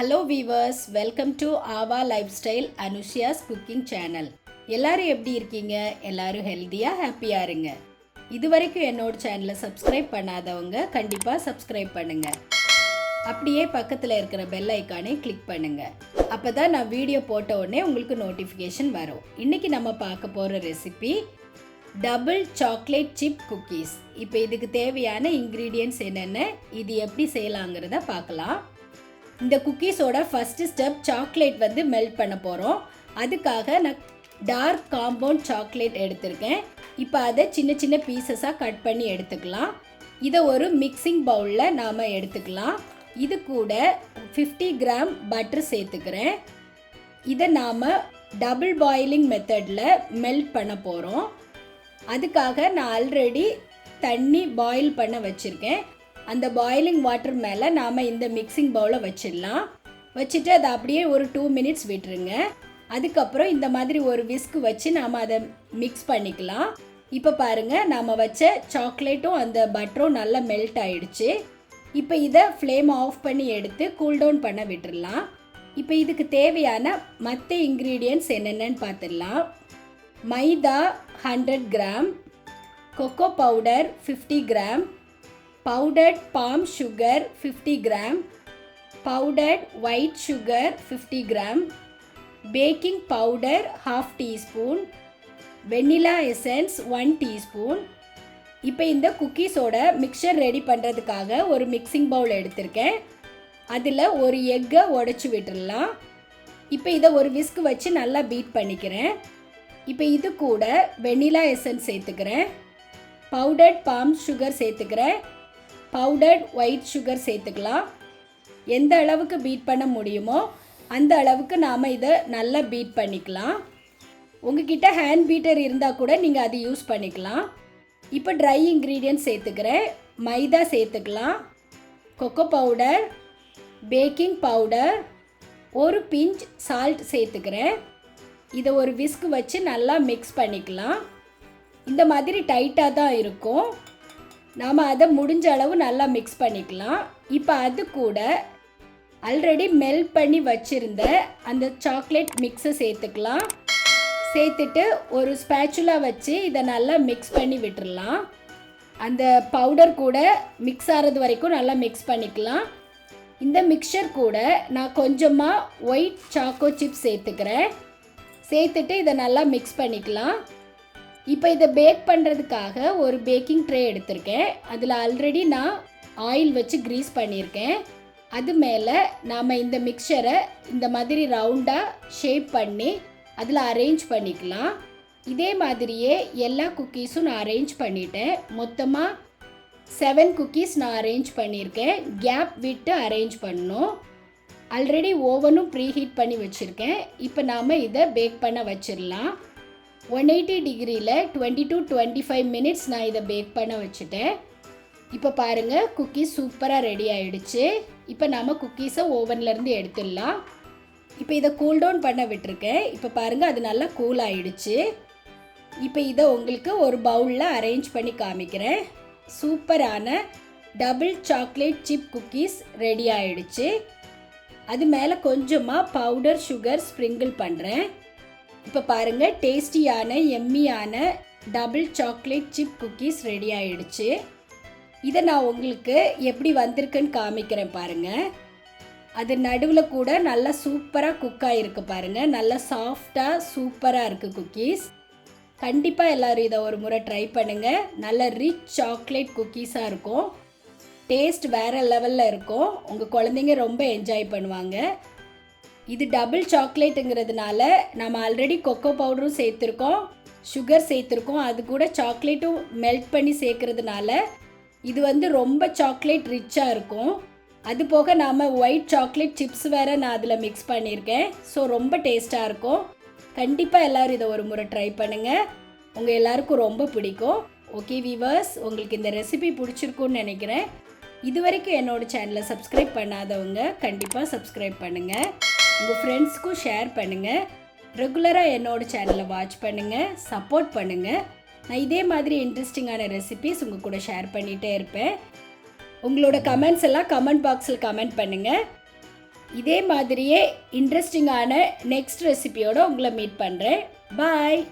Hello viewers, welcome to AAVA Lifestyle Anushya's cooking channel. எல்லாரும் எப்படி இருக்கீங்க? எல்லாரும் ஹெல்தியா ஹாப்பியா இருங்க. இதுவரைக்கும் என்னோட சேனலை சப்ஸ்கிரைப் பண்ணாதவங்க கண்டிப்பா சப்ஸ்கிரைப் பண்ணுங்க. அப்படியே பக்கத்துல இருக்கிற பெல் ஐகானை கிளிக் பண்ணுங்க. அப்பதான் நான் வீடியோ போட்ட உடனே உங்களுக்கு நோட்டிஃபிகேஷன் வரும். இன்னைக்கு நம்ம பார்க்க போற recipe double chocolate chip cookies. இப்போ இதுக்கு தேவையான இன்கிரீடியன்ட்ஸ் என்னென்ன, இது எப்படி செய்யலாங்கிறத பார்க்கலாம். இந்த குக்கீஸோட ஃபஸ்ட்டு ஸ்டெப் சாக்லேட் வந்து மெல்ட் பண்ண போகிறோம். அதுக்காக நான் டார்க் காம்பவுண்ட் சாக்லேட் எடுத்திருக்கேன். இப்போ அதை சின்ன சின்ன பீசஸாக கட் பண்ணி எடுத்துக்கலாம். இதை ஒரு மிக்சிங் பவுலில் நாம் எடுத்துக்கலாம். இது கூட 50 கிராம் பட்டர் சேர்த்துக்கிறேன். இதை நாம் டபுள் பாயிலிங் மெத்தடில் மெல்ட் பண்ண போகிறோம். அதுக்காக நான் ஆல்ரெடி தண்ணி பாயில் பண்ண வச்சுருக்கேன். அந்த பாயிலிங் வாட்டர் மேலே நாம் இந்த மிக்சிங் பவுலை வச்சிடலாம். வச்சுட்டு அதை அப்படியே ஒரு 2 மினிட்ஸ் விட்டுருங்க. அதுக்கப்புறம் இந்த மாதிரி ஒரு விஸ்க் வச்சு நாம் அதை மிக்ஸ் பண்ணிக்கலாம். இப்போ பாருங்கள், நாம் வச்ச சாக்லேட்டும் அந்த பட்டரும் நல்லா மெல்ட் ஆகிடுச்சு. இப்போ இதை ஃப்ளேம் ஆஃப் பண்ணி எடுத்து கூல்டவுன் பண்ண விட்டுடலாம். இப்போ இதுக்கு தேவையான மற்ற இன்க்ரீடியன்ட்ஸ் என்னென்னு பார்த்துடலாம். மைதா 100 gram, cocoa powder 50 gram, powdered palm sugar 50 gram, powdered white sugar 50 gram, baking powder half teaspoon, vanilla essence 1 teaspoon. இப்போ இந்த குக்கீஸோட மிக்சர் ரெடி பண்ணுறதுக்காக ஒரு மிக்சிங் பவுல் எடுத்திருக்கேன். அதில் ஒரு எக்கை உடைச்சி விட்டுடலாம். இப்போ இதை ஒரு விஸ்க் வச்சு நல்லா பீட் பண்ணிக்கிறேன். இப்போ இது கூட வெனிலா எசன்ஸ் சேர்த்துக்கிறேன், பவுடர்ட் பாம் சுகர் சேர்த்துக்கிறேன், பவுடர்ட் ஒயிட் சுகர் சேர்த்துக்கலாம். எந்த அளவுக்கு பீட் பண்ண முடியுமோ அந்த அளவுக்கு நாம் இதை நல்லா பீட் பண்ணிக்கலாம். உங்ககிட்ட ஹேண்ட் பீட்டர் இருந்தால் கூட நீங்கள் அதை யூஸ் பண்ணிக்கலாம். இப்போ ட்ரை இன்க்ரீடியன்ட்ஸ் சேர்த்துக்கிறேன். மைதா சேர்த்துக்கலாம், கொக்கோ பவுடர், பேக்கிங் பவுடர், ஒரு பிஞ்ச் சால்ட் சேர்த்துக்கிறேன். இதை ஒரு விஸ்க் வச்சு நல்லா மிக்ஸ் பண்ணிக்கலாம். இந்த மாதிரி டைட்டாக தான் இருக்கும். நாம் அதை முடிஞ்ச அளவு நல்லா மிக்ஸ் பண்ணிக்கலாம். இப்போ அது கூட ஆல்ரெடி மெல்ட் பண்ணி வச்சுருந்த அந்த சாக்லேட் மிக்ஸை சேர்த்துக்கலாம். சேர்த்துட்டு ஒரு ஸ்பேச்சுலா வச்சு இதை நல்லா மிக்ஸ் பண்ணி விட்டுடலாம். அந்த பவுடர் கூட மிக்ஸ் ஆகிறது வரைக்கும் நல்லா மிக்ஸ் பண்ணிக்கலாம். இந்த மிக்சர் கூட நான் கொஞ்சமாக ஒயிட் சாக்கோ சிப்ஸ் சேர்த்துக்கிறேன். சேர்த்துட்டு இதை நல்லா மிக்ஸ் பண்ணிக்கலாம். இப்போ இதை பேக் பண்ணுறதுக்காக ஒரு பேக்கிங் ட்ரே எடுத்திருக்கேன். அதில் ஆல்ரெடி நான் ஆயில் வச்சு க்ரீஸ் பண்ணியிருக்கேன். அது மேலே நாம் இந்த மிக்சரை இந்த மாதிரி ரவுண்டாக ஷேப் பண்ணி அதில் அரேஞ்ச் பண்ணிக்கலாம். இதே மாதிரியே எல்லா குக்கீஸும் நான் அரேஞ்ச் பண்ணிட்டேன். மொத்தமாக 7 குக்கீஸ் நான் அரேஞ்ச் பண்ணியிருக்கேன். கேப் விட்டு அரேஞ்ச் பண்ணணும். ஆல்ரெடி ஓவனும் ப்ரீஹீட் பண்ணி வச்சுருக்கேன். இப்போ நாம் இதை பேக் பண்ண வச்சிடலாம். 180 டிகிரியில் 20 to 25 மினிட்ஸ் நான் இதை பேக் பண்ண வச்சுட்டேன். இப்போ பாருங்கள், குக்கீஸ் சூப்பராக ரெடி ஆகிடுச்சு. இப்போ நம்ம குக்கீஸை ஓவன்லேருந்து எடுத்துடலாம். இப்போ இதை கூல்டவுன் பண்ண விட்டுருக்கேன். இப்போ பாருங்கள், அது நல்லா கூல் ஆகிடுச்சு. இப்போ இதை உங்களுக்கு ஒரு பவுலில் அரேஞ்ச் பண்ணி காமிக்கிறேன். சூப்பரான double chocolate chip cookies ready ஆகிடுச்சு. அது மேலே கொஞ்சமாக பவுடர் சுகர் ஸ்ப்ரிங்கிள் பண்ணுறேன். இப்போ பாருங்கள், டேஸ்டியான எம்மியான double chocolate chip cookies ready ஆகிடுச்சு. இதை நான் உங்களுக்கு எப்படி வந்திருக்குன்னு காமிக்கிறேன் பாருங்கள். அது நடுவில் கூட நல்லா சூப்பராக குக் ஆகிருக்கு பாருங்கள். நல்லா சாஃப்டாக சூப்பராக இருக்குது குக்கீஸ். கண்டிப்பாக எல்லோரும் இதை ஒரு முறை ட்ரை பண்ணுங்கள். நல்ல ரிச் சாக்லேட் குக்கீஸாக இருக்கும். டேஸ்ட் வேறு லெவலில் இருக்கும். உங்கள் குழந்தைங்க ரொம்ப என்ஜாய் பண்ணுவாங்க. இது டபுள் சாக்லேட்டுங்கிறதுனால நம்ம ஆல்ரெடி கொக்கோ பவுடரும் சேர்த்துருக்கோம், சுகர் சேர்த்துருக்கோம். அது கூட சாக்லேட்டும் மெல்ட் பண்ணி சேர்க்குறதுனால இது வந்து ரொம்ப சாக்லேட் ரிச்சாக இருக்கும். அது போக நாம் ஒயிட் சாக்லேட் சிப்ஸ் வேறு நான் அதில் மிக்ஸ் பண்ணியிருக்கேன். ஸோ ரொம்ப டேஸ்ட்டாக இருக்கும். கண்டிப்பாக எல்லோரும் இதை ஒரு முறை ட்ரை பண்ணுங்கள். உங்கள் எல்லாருக்கும் ரொம்ப பிடிக்கும். ஓகே வீவர்ஸ், உங்களுக்கு இந்த ரெசிபி பிடிச்சிருக்குன்னு நினைக்கிறேன். இது வரைக்கும் என்னோடய சேனலை சப்ஸ்கிரைப் பண்ணாதவங்க கண்டிப்பாக சப்ஸ்கிரைப் பண்ணுங்கள். உங்கள் ஃப்ரெண்ட்ஸ்க்கும் ஷேர் பண்ணுங்கள். ரெகுலராக என்னோடய சேனலை வாட்ச் பண்ணுங்கள், சப்போர்ட் பண்ணுங்கள். நான் இதே மாதிரி இன்ட்ரெஸ்டிங்கான ரெசிபீஸ் உங்கள் கூட ஷேர் பண்ணிகிட்டே இருப்பேன். உங்களோட கமெண்ட்ஸ் எல்லாம் கமெண்ட் பாக்ஸில் கமெண்ட் பண்ணுங்கள். இதே மாதிரியே இன்ட்ரெஸ்டிங்கான நெக்ஸ்ட் ரெசிபியோடு உங்களை மீட் பண்ணுறேன். பாய்.